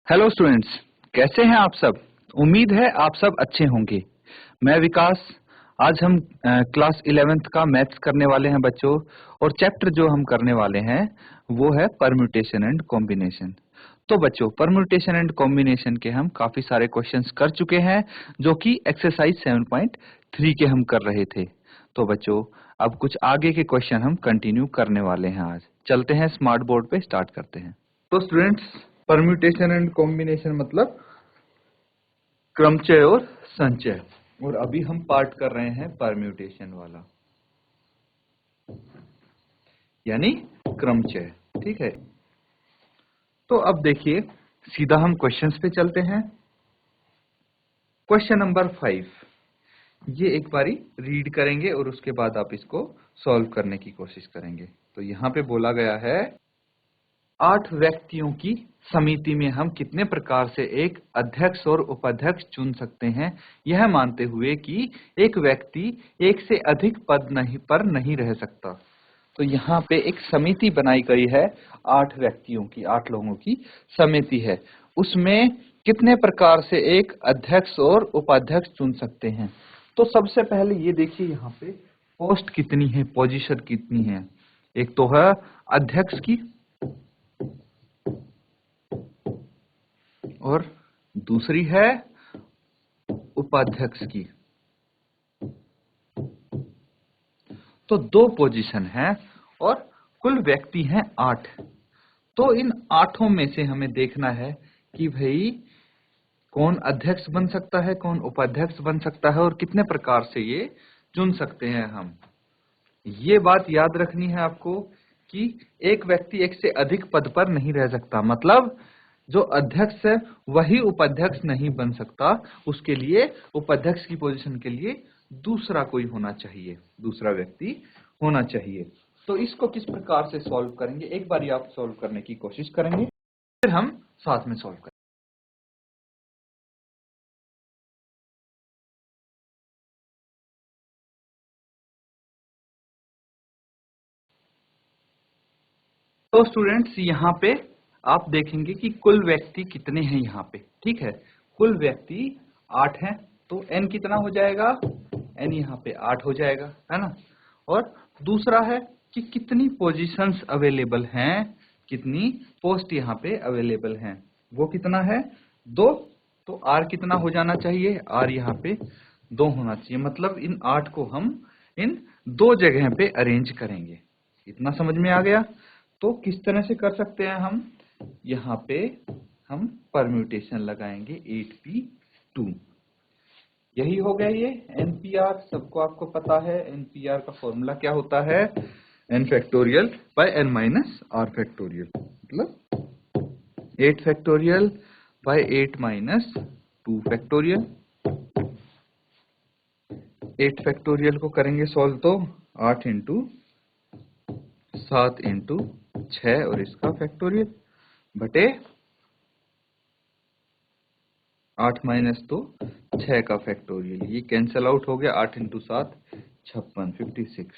Hello students, कैसे हैं आप सब। उम्मीद है आप सब अच्छे होंगे। मैं विकास। आज हम क्लास 11th का मैथ्स करने वाले हैं बच्चों। और चैप्टर जो हम करने वाले हैं वो है परम्यूटेशन एंड कॉम्बिनेशन। तो बच्चों, परम्यूटेशन एंड कॉम्बिनेशन के हम काफी सारे क्वेश्चंस कर चुके हैं जो कि एक्सरसाइज 7.3 के हम कर रहे थे। तो बच्चों, अब कुछ आगे के क्वेश्चन हम कंटिन्यू करने वाले हैं। आज चलते हैं स्मार्ट बोर्ड पे, स्टार्ट करते हैं। तो स्टूडेंट्स, परम्यूटेशन एंड कॉम्बिनेशन मतलब क्रमचय और संचय, और अभी हम पार्ट कर रहे हैं परम्यूटेशन वाला, यानी क्रमचय। ठीक है, तो अब देखिए सीधा हम क्वेश्चंस पे चलते हैं। क्वेश्चन नंबर 5, ये एक बारी रीड करेंगे और उसके बाद आप इसको सॉल्व करने की कोशिश करेंगे। तो यहाँ पे बोला गया है 8 व्यक्तियों की समिति में हम कितने प्रकार से एक अध्यक्ष और उपाध्यक्ष चुन सकते हैं, यह मानते हुए कि एक व्यक्ति एक से अधिक पद पर नहीं रह सकता। तो यहाँ पे एक समिति बनाई गई है, 8 व्यक्तियों की, 8 लोगों की समिति है। उसमें कितने प्रकार से एक अध्यक्ष और उपाध्यक्ष चुन सकते हैं। तो सबसे पहले ये देखिए यहाँ पे पोस्ट कितनी है, पोजीशन कितनी है। एक तो है अध्यक्ष की और दूसरी है उपाध्यक्ष की। तो 2 पोजीशन है और कुल व्यक्ति हैं 8। तो इन 8 में से हमें देखना है कि भाई कौन अध्यक्ष बन सकता है, कौन उपाध्यक्ष बन सकता है और कितने प्रकार से ये चुन सकते हैं हम। ये बात याद रखनी है आपको कि एक व्यक्ति एक से अधिक पद पर नहीं रह सकता, मतलब जो अध्यक्ष है वही उपाध्यक्ष नहीं बन सकता। उसके लिए उपाध्यक्ष की पोजीशन के लिए दूसरा कोई होना चाहिए, दूसरा व्यक्ति होना चाहिए। तो इसको किस प्रकार से सॉल्व करेंगे, एक बार आप सॉल्व करने की कोशिश करेंगे, फिर हम साथ में सॉल्व करेंगे। तो स्टूडेंट्स, यहाँ पे आप देखेंगे कि कुल व्यक्ति कितने हैं यहाँ पे। ठीक है, कुल व्यक्ति 8 हैं। तो n कितना हो जाएगा, n यहाँ पे 8 हो जाएगा, है ना। और दूसरा है कि कितनी पोजीशंस अवेलेबल हैं, कितनी पोस्ट यहाँ पे अवेलेबल हैं, वो कितना है, 2। तो r कितना हो जाना चाहिए, r यहाँ पे 2 होना चाहिए। मतलब इन 8 को हम इन 2 जगह पे अरेंज करेंगे। इतना समझ में आ गया। तो किस तरह से कर सकते हैं हम, यहाँ पे हम परम्यूटेशन लगाएंगे 8p2। यही हो गया ये एनपीआर। सबको आपको पता है एनपीआर का फॉर्मूला क्या होता है, n factorial by n minus r factorial, मतलब 8 factorial by 8 minus 2 factorial. 8 factorial को करेंगे सॉल्व तो 8 इंटू 7 इंटू 6 और इसका फैक्टोरियल बटे 8 माइनस 2 6 का फैक्टोरियल। ये कैंसल आउट हो गया, 8 इंटू 7 56, 56।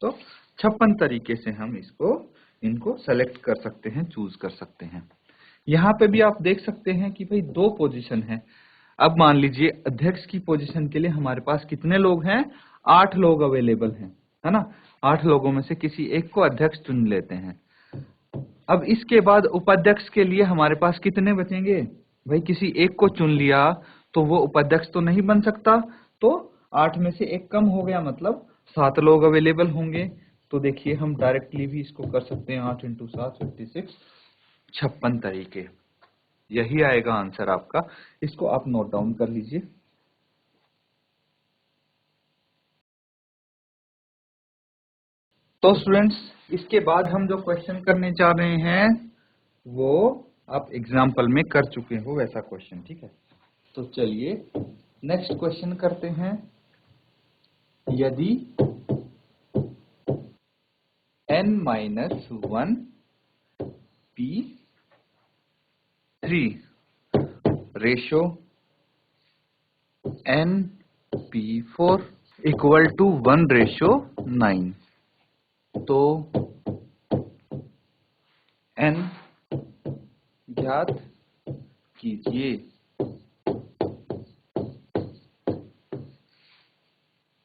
तो 56 तरीके से हम इनको सेलेक्ट कर सकते हैं, चूज कर सकते हैं। यहाँ पे भी आप देख सकते हैं कि भाई 2 पोजीशन है। अब मान लीजिए अध्यक्ष की पोजीशन के लिए हमारे पास कितने लोग हैं, 8 लोग अवेलेबल हैं, है ना। 8 लोगों में से किसी एक को अध्यक्ष चुन लेते हैं। अब इसके बाद उपाध्यक्ष के लिए हमारे पास कितने बचेंगे, भाई किसी एक को चुन लिया तो वो उपाध्यक्ष तो नहीं बन सकता। तो 8 में से एक कम हो गया, मतलब 7 लोग अवेलेबल होंगे। तो देखिए हम डायरेक्टली भी इसको कर सकते हैं, 8 इंटू 7 56, 56 तरीके। यही आएगा आंसर आपका। इसको आप नोट डाउन कर लीजिए। तो स्टूडेंट्स, इसके बाद हम जो क्वेश्चन करने जा रहे हैं वो आप एग्जाम्पल में कर चुके हो वैसा क्वेश्चन। ठीक है, तो चलिए नेक्स्ट क्वेश्चन करते हैं। यदि n minus 1 p3 ratio n p4 equal to 1 ratio 9, तो n ज्ञात कीजिए।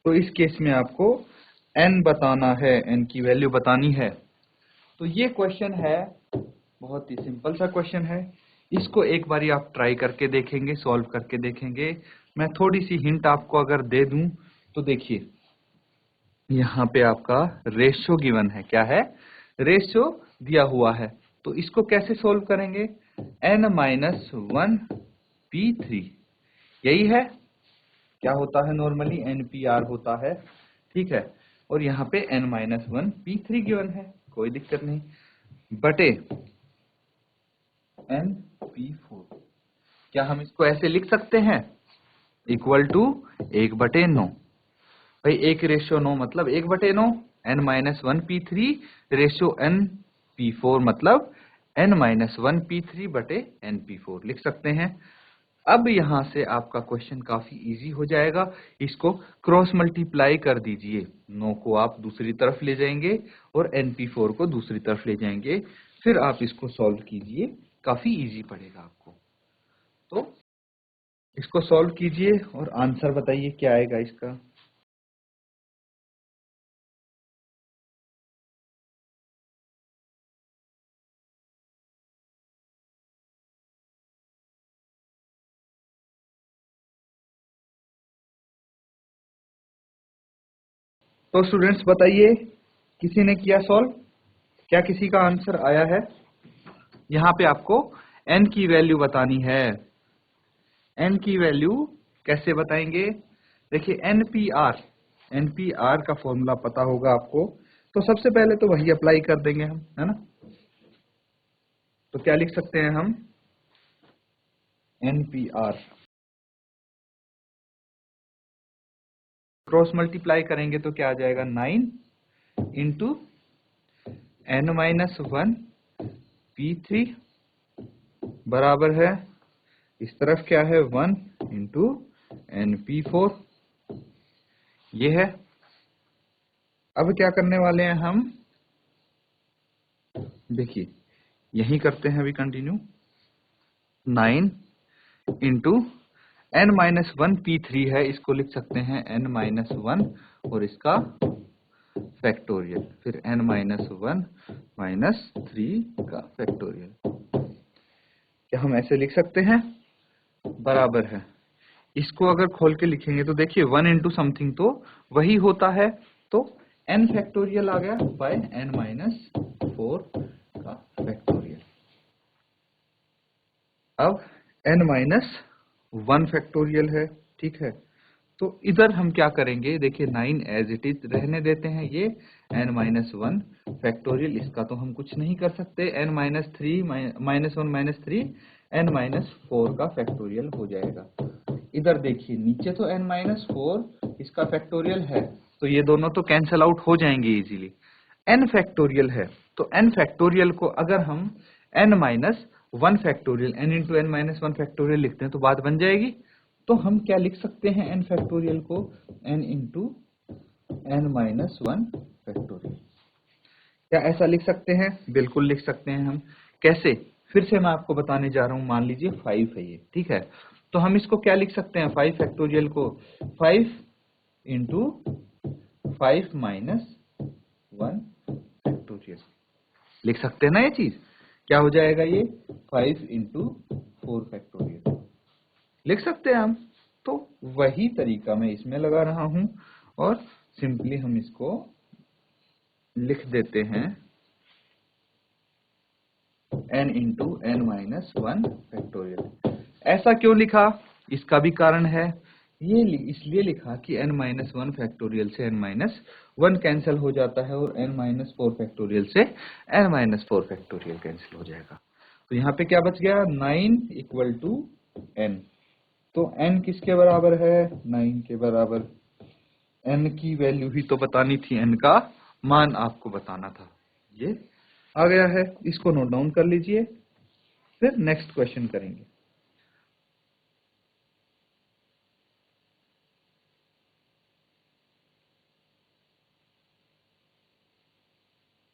तो इस केस में आपको n बताना है, n की वैल्यू बतानी है। तो ये क्वेश्चन है, बहुत ही सिंपल सा क्वेश्चन है। इसको एक बारी आप ट्राई करके देखेंगे, सॉल्व करके देखेंगे। मैं थोड़ी सी हिंट आपको अगर दे दूं तो देखिए, यहाँ पे आपका रेशियो गिवन है। क्या है? रेशियो दिया हुआ है। तो इसको कैसे सॉल्व करेंगे? n-1 p3, यही है। क्या होता है? नॉर्मली NPR होता है, ठीक है। और यहाँ पे n-1 p3 गिवन है, कोई दिक्कत नहीं, बटे NP4। क्या हम इसको ऐसे लिख सकते हैं? Equal to 1/9। भाई 1:9 मतलब 1/9, n-1 p3 रेशियो np4 मतलब n-1 p3 बटे np4 लिख सकते हैं। अब यहां से आपका क्वेश्चन काफी इजी हो जाएगा। इसको क्रॉस मल्टीप्लाई कर दीजिए। 9 को आप दूसरी तरफ ले जाएंगे और np4 को दूसरी तरफ ले जाएंगे, फिर आप इसको सॉल्व कीजिए, काफी इजी पड़ेगा आपको। तो इसको सॉल्व कीजिए और आंसर बताइए क्या आएगा इसका। तो स्टूडेंट्स बताइए, किसी ने किया सॉल्व? क्या किसी का आंसर आया है? यहाँ पे आपको n की वैल्यू बतानी है। n की वैल्यू कैसे बताएंगे? देखिए एनपीआर का फॉर्मूला पता होगा आपको, तो सबसे पहले तो वही अप्लाई कर देंगे हम, है ना। तो क्या लिख सकते हैं हम? एनपीआर क्रॉस मल्टीप्लाई करेंगे तो क्या आ जाएगा? 9 इंटू n-1 p3 बराबर है, इस तरफ क्या है? 1 इंटू np4, ये है। अब क्या करने वाले हैं हम? देखिए यही करते हैं अभी कंटिन्यू। 9 इंटू n-1 p3 है, इसको लिख सकते हैं n-1 और इसका फैक्टोरियल, फिर n-1 -3 का फैक्टोरियल। क्या हम ऐसे लिख सकते हैं? बराबर है। इसको अगर खोल के लिखेंगे तो देखिए 1 इंटू समथिंग तो वही होता है, तो n फैक्टोरियल आ गया बाय n-4 का फैक्टोरियल। अब n-1 फैक्टोरियल है, ठीक है। तो इधर हम क्या करेंगे? देखिए 9 एज इट इज रहने देते हैं, ये n-1 फैक्टोरियल, इसका तो हम कुछ नहीं कर सकते। n-3 -1 -3 n-4 का फैक्टोरियल हो जाएगा। इधर देखिए नीचे तो n-4 इसका फैक्टोरियल है, तो ये दोनों तो कैंसल आउट हो जाएंगे इजीली। n फैक्टोरियल है, तो n फैक्टोरियल को अगर हम n-1 factorial n into n-1 factorial लिखते हैं तो बात बन जाएगी। तो हम क्या लिख सकते हैं n फैक्टोरियल को? n into n-1 factorial. क्या ऐसा लिख सकते हैं? बिल्कुल लिख सकते हैं हम। कैसे? फिर से मैं आपको बताने जा रहा हूं। मान लीजिए 5 है ये, ठीक है। तो हम इसको क्या लिख सकते हैं? 5 फैक्टोरियल को 5 इंटू 5 माइनस 1 फैक्टोरियल लिख सकते हैं ना। ये चीज क्या हो जाएगा? ये 5 इंटू 4 फैक्टोरियल लिख सकते हैं हम। तो वही तरीका मैं इसमें लगा रहा हूं और सिंपली हम इसको लिख देते हैं n इंटू n-1 फैक्टोरियल। ऐसा क्यों लिखा? इसका भी कारण है। ये इसलिए लिखा कि n-1 फैक्टोरियल से n-1 कैंसिल हो जाता है और n-4 फैक्टोरियल से n-4 फैक्टोरियल कैंसिल हो जाएगा। तो यहाँ पे क्या बच गया? 9 इक्वल टू n। तो n किसके बराबर है? 9 के बराबर। n की वैल्यू ही तो बतानी थी, n का मान आपको बताना था। ये आ गया है, इसको नोट डाउन कर लीजिए, फिर नेक्स्ट क्वेश्चन करेंगे।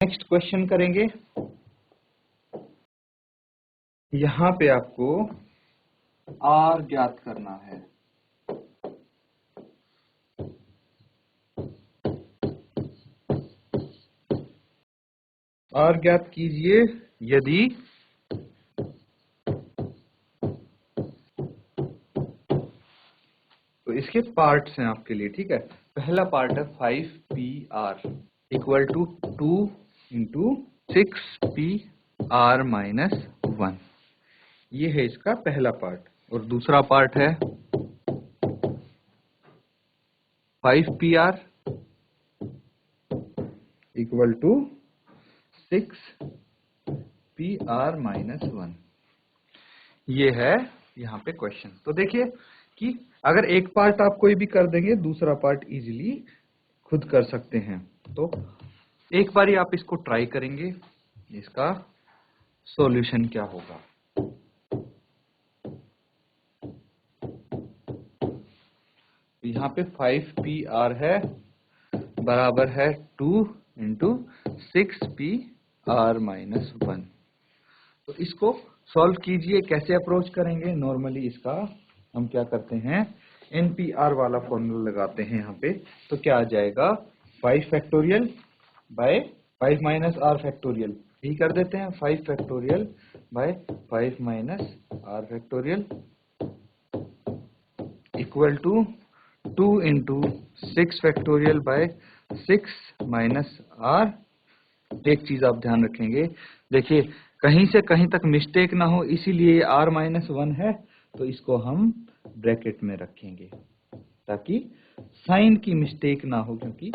नेक्स्ट क्वेश्चन करेंगे। यहां पे आपको आर ज्ञात करना है। आर ज्ञात कीजिए यदि तो इसके पार्ट्स हैं आपके लिए, ठीक है। पहला पार्ट है 5pr equal to 2 into 6pr minus 1, ये है इसका पहला पार्ट। और दूसरा पार्ट है 5pr equal to 6pr minus 1, ये है यहाँ पे क्वेश्चन। तो देखिए कि अगर एक पार्ट आप कोई भी कर देंगे, दूसरा पार्ट इजीली खुद कर सकते हैं। तो एक बारी आप इसको ट्राई करेंगे, इसका सॉल्यूशन क्या होगा। यहाँ पे 5pr है बराबर है 2 इंटू 6pr माइनस 1। तो इसको सॉल्व कीजिए। कैसे अप्रोच करेंगे? नॉर्मली इसका हम क्या करते हैं, NPR वाला फॉर्मूला लगाते हैं यहाँ पे। तो क्या आ जाएगा, 5 factorial by 5 minus r factorial, यही कर देते हैं। 5 factorial by 5 minus r factorial equal to 2 into 6 factorial by 6 minus r। एक चीज आप ध्यान रखेंगे, देखिए कहीं से कहीं तक मिस्टेक ना हो, इसीलिए r माइनस 1 है, तो इसको हम ब्रैकेट में रखेंगे ताकि साइन की मिस्टेक ना हो, क्योंकि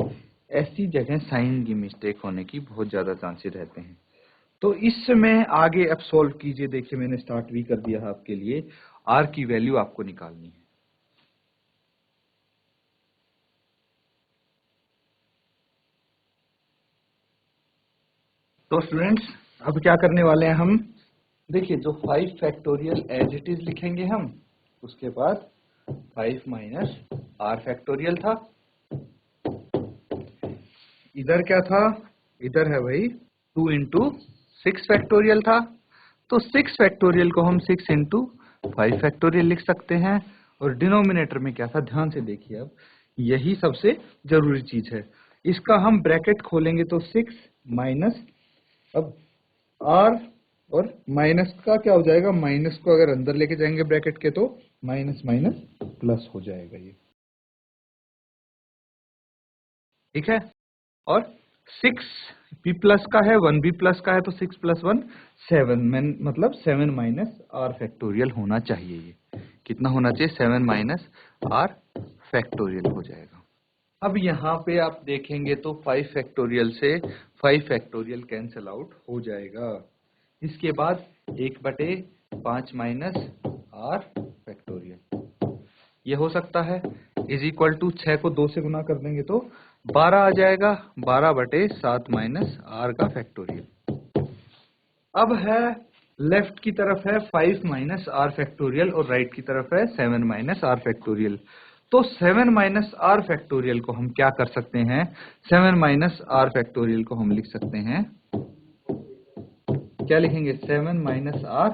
ऐसी जगह साइन की मिस्टेक होने की बहुत ज्यादा चांसेस रहते हैं। तो इसमें आगे अब सॉल्व कीजिए। देखिए मैंने स्टार्ट भी कर दिया है आपके लिए। r की वैल्यू आपको निकालनी है। तो स्टूडेंट्स अब क्या करने वाले हैं हम, देखिए जो 5 फैक्टोरियल एज इट इज लिखेंगे हम, उसके बाद 5 माइनस r फैक्टोरियल था, इधर क्या था, इधर है भाई 2 इंटू 6 फैक्टोरियल था। तो 6 फैक्टोरियल को हम 6 इंटू 5 फैक्टोरियल लिख सकते हैं। और डिनोमिनेटर में क्या था, ध्यान से देखिए, अब यही सबसे जरूरी चीज है। इसका हम ब्रैकेट खोलेंगे तो 6 माइनस, अब r और माइनस का क्या हो जाएगा, माइनस को अगर अंदर लेके जाएंगे ब्रैकेट के तो माइनस माइनस प्लस हो जाएगा ये, ठीक है। और 6 b प्लस का है, 1 b प्लस का है, तो 6 प्लस 1 7, मतलब 7 माइनस r फैक्टोरियल होना चाहिए। ये कितना होना चाहिए, 7 माइनस r फैक्टोरियल हो जाएगा। अब यहाँ पे आप देखेंगे तो 5 फैक्टोरियल से 5 फैक्टोरियल कैंसिल आउट हो जाएगा। इसके बाद 1/5 माइनस r फैक्टोरियल ये हो सकता है, इज इक्वल टू 6 को 2 से गुना कर देंगे तो 12 आ जाएगा, 12/7 माइनस r का फैक्टोरियल। अब है लेफ्ट की तरफ है 5 माइनस r फैक्टोरियल और राइट की तरफ है 7 माइनस r फैक्टोरियल। तो 7 माइनस r फैक्टोरियल को हम क्या कर सकते हैं, 7 माइनस r फैक्टोरियल को हम लिख सकते हैं, क्या लिखेंगे, 7 minus r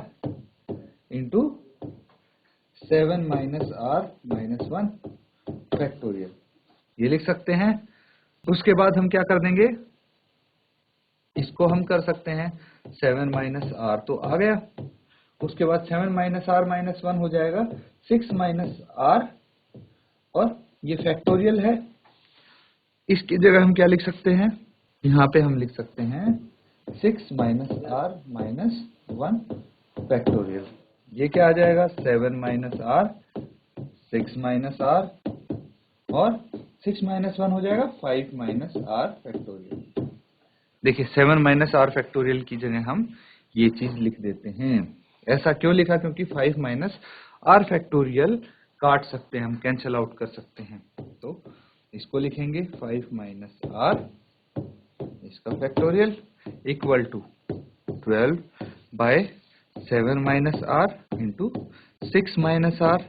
into 7 minus r minus 1 factorial, ये लिख सकते हैं। उसके बाद हम क्या कर देंगे, इसको हम कर सकते हैं 7 माइनस r, तो आ गया। उसके बाद 7 माइनस r माइनस 1 हो जाएगा 6 माइनस r, और ये फैक्टोरियल है। इसकी जगह हम क्या लिख सकते हैं, यहाँ पे हम लिख सकते हैं 6 माइनस r माइनस 1 फैक्टोरियल। ये क्या आ जाएगा, 7 माइनस r, 6 माइनस r, और 6 माइनस 1 हो जाएगा 5 माइनस r फैक्टोरियल। देखिए 7 माइनस r फैक्टोरियल की जगह हम ये चीज लिख देते हैं। ऐसा क्यों लिखा, क्योंकि 5 माइनस r फैक्टोरियल काट सकते हैं हम, कैंसिल आउट कर सकते हैं। तो इसको लिखेंगे 5 माइनस r, इसका factorial equal to 12 by 7 minus r into 6 minus r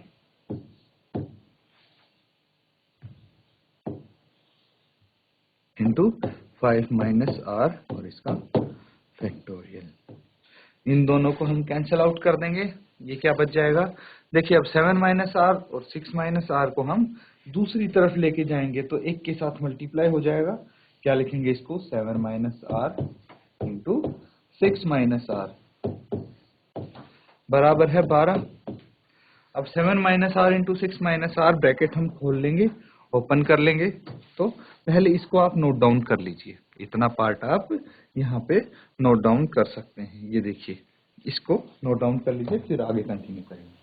into 5 minus r और इसका फैक्टोरियल। इन दोनों को हम कैंसिल आउट कर देंगे ये क्या बच जाएगा, देखिए अब 7 माइनस आर और 6 माइनस आर को हम दूसरी तरफ लेके जाएंगे तो एक के साथ मल्टीप्लाई हो जाएगा। क्या लिखेंगे इसको, 7 minus r into 6 minus r बराबर है 12। अब 7 minus r into 6 minus r bracket हम खोल लेंगे, ओपन कर लेंगे। तो पहले इसको आप नोट डाउन कर लीजिए, इतना पार्ट आप यहाँ पे नोट डाउन कर सकते हैं। ये देखिए, इसको नोट डाउन कर लीजिए, फिर आगे कंटिन्यू करेंगे।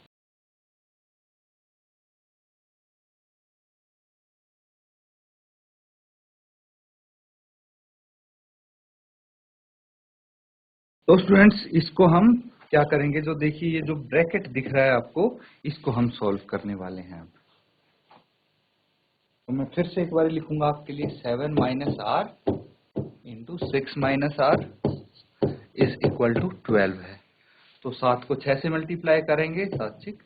तो स्टूडेंट्स इसको हम क्या करेंगे, जो देखिए ये जो ब्रैकेट दिख रहा है आपको, इसको हम सॉल्व करने वाले हैं। अब तो मैं फिर से एक बार लिखूंगा आपके लिए, 7 minus r into 6 minus r is equal to 12 है। तो 7 को 6 से मल्टीप्लाई करेंगे, 7 6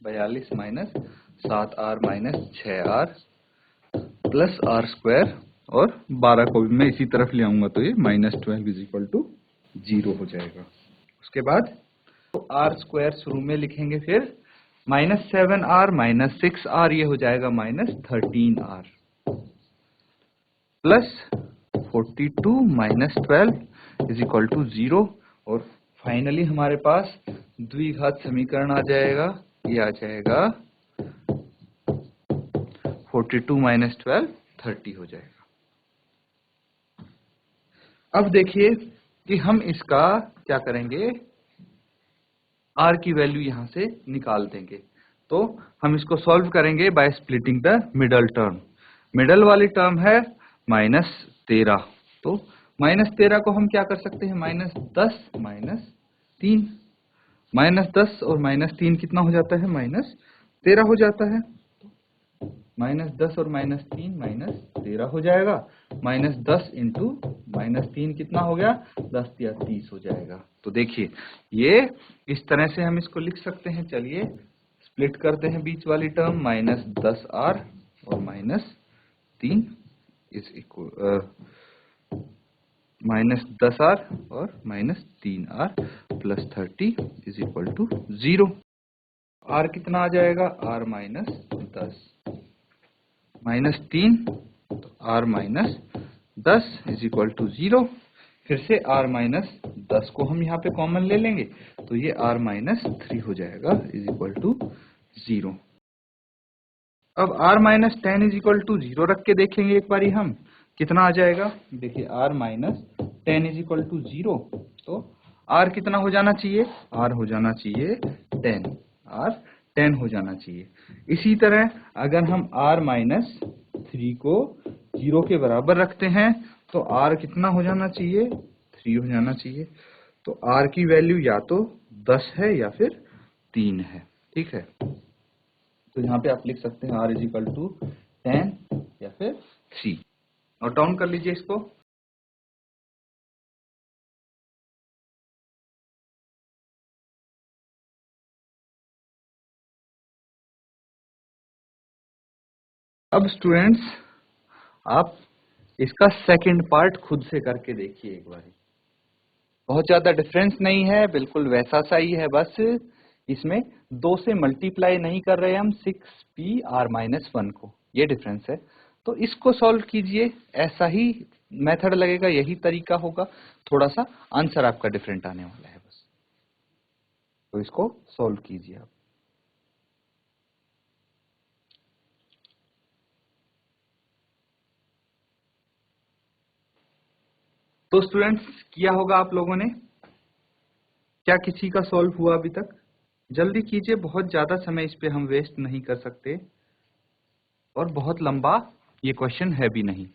42 minus 7 r minus 6 r plus r square, और 12 को भी मैं इसी तरफ ले आऊंगा तो ये माइनस 12 इज इक्वल टू 0 हो जाएगा। उसके बाद तो आर स्क्वायर शुरू में लिखेंगे, फिर माइनस 7 आर माइनस 6 आर, ये हो जाएगा minus 13 r plus 42 minus 12 is equal to 0। और फाइनली हमारे पास द्विघात समीकरण आ जाएगा, ये आ जाएगा 42 माइनस 12 30 हो जाएगा। अब देखिए कि हम इसका क्या करेंगे, आर की वैल्यू यहां से निकाल देंगे। तो हम इसको सॉल्व करेंगे by splitting the middle term. Middle वाली टर्म है माइनस 13, तो माइनस 13 को हम क्या कर सकते हैं, माइनस 10 माइनस 3, माइनस 10 और माइनस 3 कितना हो जाता है, माइनस 13 हो जाता है। माइनस 10 और माइनस 3 माइनस 13 हो जाएगा। माइनस 10 इंटू माइनस 3 कितना हो गया, 10 या 30 हो जाएगा। तो देखिए ये इस तरह से हम इसको लिख सकते हैं। चलिए स्प्लिट करते हैं बीच वाली टर्म, माइनस 10 आर और minus 3 is equal minus 10 R और minus 3 R plus 30 is equal to 0। R कितना आ जाएगा, आर माइनस 10 माइनस 3, तो R minus 10 is equal to 0। फिर से आर माइनस 10 को हम यहाँ पे कॉमन ले लेंगे, तो ये आर माइनस 3 हो जाएगा इज इक्वल टू 0। अब r minus 10 is equal to 0 रख के देखेंगे एक बारी हम, कितना आ जाएगा। देखिए r minus 10 is equal to 0, तो आर कितना हो जाना चाहिए, आर हो जाना चाहिए 10, आर 10 हो जाना चाहिए। इसी तरह अगर हम r माइनस 3 को 0 के बराबर रखते हैं तो r कितना हो जाना चाहिए, 3 हो जाना चाहिए। तो r की वैल्यू या तो 10 है या फिर 3 है, ठीक है। तो यहाँ पे आप लिख सकते हैं r इज इक्वल टू 10 या फिर 3। नोट डाउन कर लीजिए इसको। अब स्टूडेंट्स आप इसका सेकंड पार्ट खुद से करके देखिए एक बार। बहुत ज्यादा डिफरेंस नहीं है, बिल्कुल वैसा सा ही है, बस इसमें 2 से मल्टीप्लाई नहीं कर रहे हम 6p(r-1) को, ये डिफरेंस है। तो इसको सॉल्व कीजिए, ऐसा ही मेथड लगेगा, यही तरीका होगा, थोड़ा सा आंसर आपका डिफरेंट आने वाला है बस। तो इसको सॉल्व कीजिए आप। तो स्टूडेंट्स किया होगा आप लोगों ने, क्या किसी का सॉल्व हुआ अभी तक? जल्दी कीजिए, बहुत ज्यादा समय इस पे हम वेस्ट नहीं कर सकते और बहुत लंबा ये क्वेश्चन है भी नहीं।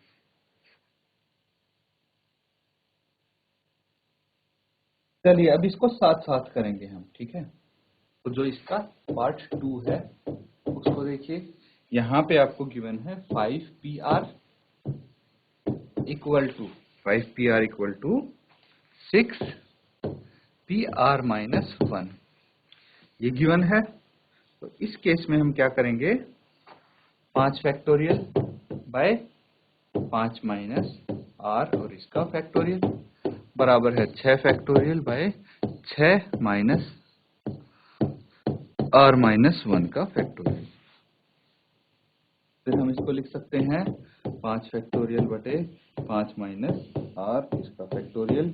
चलिए अब इसको साथ साथ करेंगे हम, ठीक है। तो जो इसका पार्ट 2 है उसको देखिए, यहाँ पे आपको गिवन है 5pr equal to 5pr equal to 6pr-1, ये गिवन है। तो इस केस में हम क्या करेंगे, 5 फैक्टोरियल बाय 5 माइनस r और इसका फैक्टोरियल बराबर है 6 factorial by 6 minus r minus 1 का फैक्टोरियल। फिर हम इसको लिख सकते हैं 5 फैक्टोरियल बटे 5 माइनस r इसका फैक्टोरियल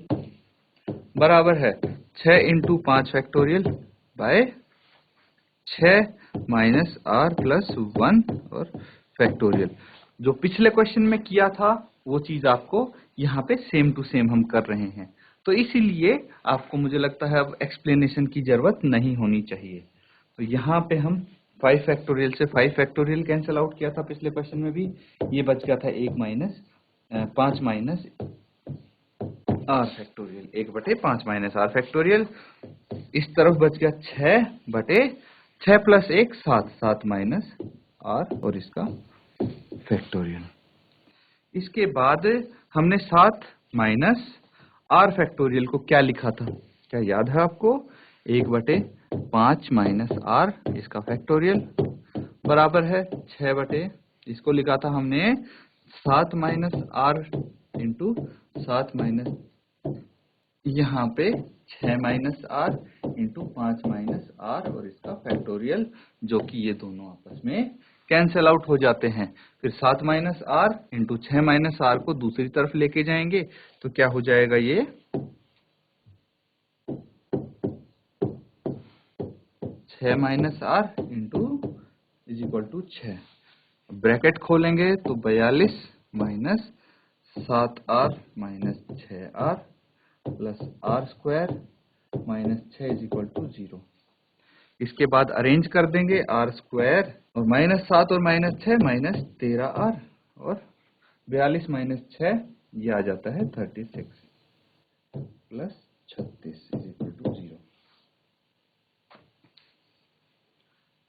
बराबर है 6 into 5 factorial by 6 minus r plus 1 और फैक्टोरियल। जो पिछले क्वेश्चन में किया था वो चीज आपको यहाँ पे सेम टू सेम हम कर रहे हैं, तो इसीलिए आपको मुझे लगता है अब एक्सप्लेनेशन की जरूरत नहीं होनी चाहिए। तो यहाँ पे हम 5 फैक्टोरियल से 5 फैक्टोरियल कैंसिल आउट किया था पिछले क्वेश्चन में भी, ये बच गया था 5 माइनस r फैक्टोरियल, 1 बटे 5 माइनस r फैक्टोरियल। इस तरफ बच गया 6 बटे 6 प्लस 1 7 माइनस r और इसका फैक्टोरियल। इसके बाद हमने 7 माइनस r फैक्टोरियल को क्या लिखा था, क्या याद है आपको? 1 बटे 5 माइनस r इसका फैक्टोरियल बराबर है 6 बटे, इसको लिखा था हमने 7 माइनस r इंटू 7 माइनस, यहाँ पे 6 minus r into 5 minus r और इसका फैक्टोरियल, जो कि ये दोनों आपस में कैंसिल आउट हो जाते हैं। फिर 7 minus r into 6 minus r को दूसरी तरफ लेके जाएंगे तो क्या हो जाएगा, ये 6 minus r into is equal to 6, bracket खोलेंगे तो 42 minus 7r minus 6r plus r square minus 6 is equal to 0। इसके बाद अरेंज कर देंगे r स्क्वायर और माइनस 7 और माइनस 6 माइनस 13r और 42 माइनस 6 ये आ जाता है 36 प्लस 36 इज इक्वल टू 0।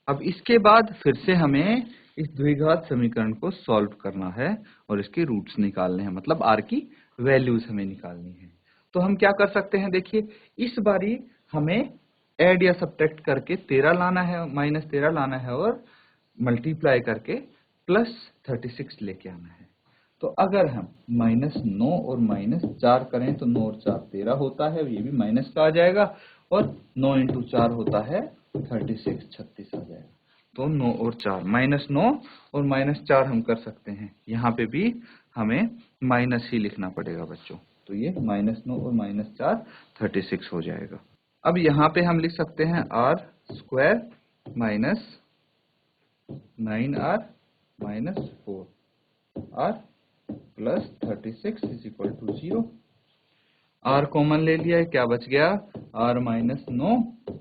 अब इसके बाद फिर से हमें इस द्विघात समीकरण को सॉल्व करना है और इसके रूट्स निकालने हैं, मतलब r की वैल्यूज हमें निकालनी है। तो हम क्या कर सकते हैं, देखिए इस बारी हमें ऐड या सब्ट्रैक्ट करके 13 लाना है, माइनस 13 लाना है और मल्टीप्लाई करके प्लस 36 लेके आना है। तो अगर हम माइनस 9 और माइनस 4 करें तो 9 और 4 13 होता है, ये भी माइनस का आ जाएगा, और 9 इंटू 4 होता है 36 36 आ जाएगा। तो 9 और 4 माइनस 9 और माइनस 4 हम कर सकते हैं, यहाँ पे भी हमें माइनस ही लिखना पड़ेगा बच्चों। तो ये माइनस 9 और माइनस 4 36 हो जाएगा। अब यहाँ पे हम लिख सकते हैं r square minus 9r minus 4r plus 36 is equal to 0। r common ले लिया है, क्या बच गया, r माइनस 9,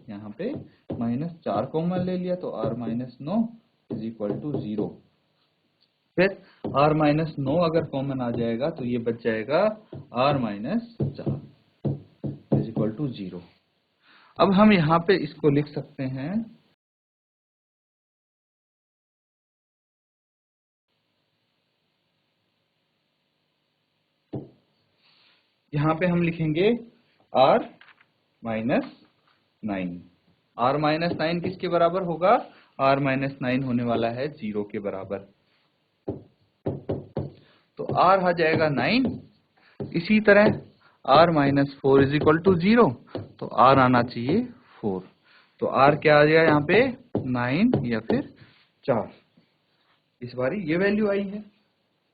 यहाँ पे माइनस 4 कॉमन ले लिया तो r minus 9 is equal to 0। फिर r माइनस 9 अगर कॉमन आ जाएगा तो ये बच जाएगा r minus 4 is equal to 0। अब हम यहाँ पे इसको लिख सकते हैं, यहाँ पे हम लिखेंगे r माइनस 9। r माइनस 9 किसके बराबर होगा, r माइनस 9 होने वाला है 0 के बराबर। तो r आ जाएगा 9। इसी तरह r minus 4 is equal to 0, तो r आना चाहिए 4। तो r क्या आ जाएगा यहाँ पे 9 या फिर 4। इस बारी ये वैल्यू आई है,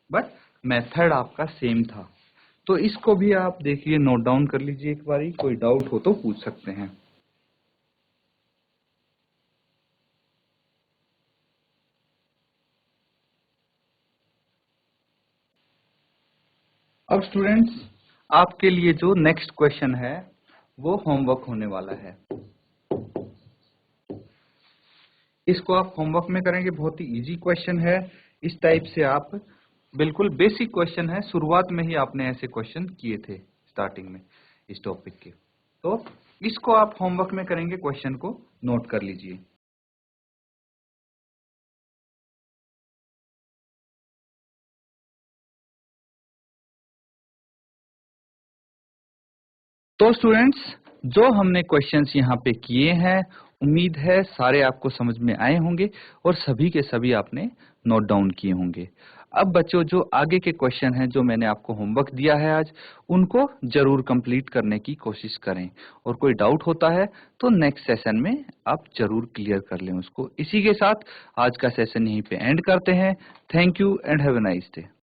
बट मेथड आपका सेम था। तो इसको भी आप देखिए, नोट डाउन कर लीजिए एक बारी, कोई डाउट हो तो पूछ सकते हैं। अब स्टूडेंट्स, आपके लिए जो नेक्स्ट क्वेश्चन है वो होमवर्क होने वाला है। इसको आप होमवर्क में करेंगे, बहुत ही इजी क्वेश्चन है। इस टाइप से आप, बिल्कुल बेसिक क्वेश्चन है, शुरुआत में ही आपने ऐसे क्वेश्चन किए थे स्टार्टिंग में इस टॉपिक के। तो इसको आप होमवर्क में करेंगे, क्वेश्चन को नोट कर लीजिए। तो स्टूडेंट्स, जो हमने क्वेश्चंस यहाँ पे किए हैं उम्मीद है सारे आपको समझ में आए होंगे और सभी के सभी आपने नोट डाउन किए होंगे। अब बच्चों, जो आगे के क्वेश्चन हैं जो मैंने आपको होमवर्क दिया है आज, उनको जरूर कंप्लीट करने की कोशिश करें और कोई डाउट होता है तो नेक्स्ट सेशन में आप जरूर क्लियर कर लें उसको। इसी के साथ आज का सेशन यहीं पे एंड करते हैं। Thank you and have a nice day.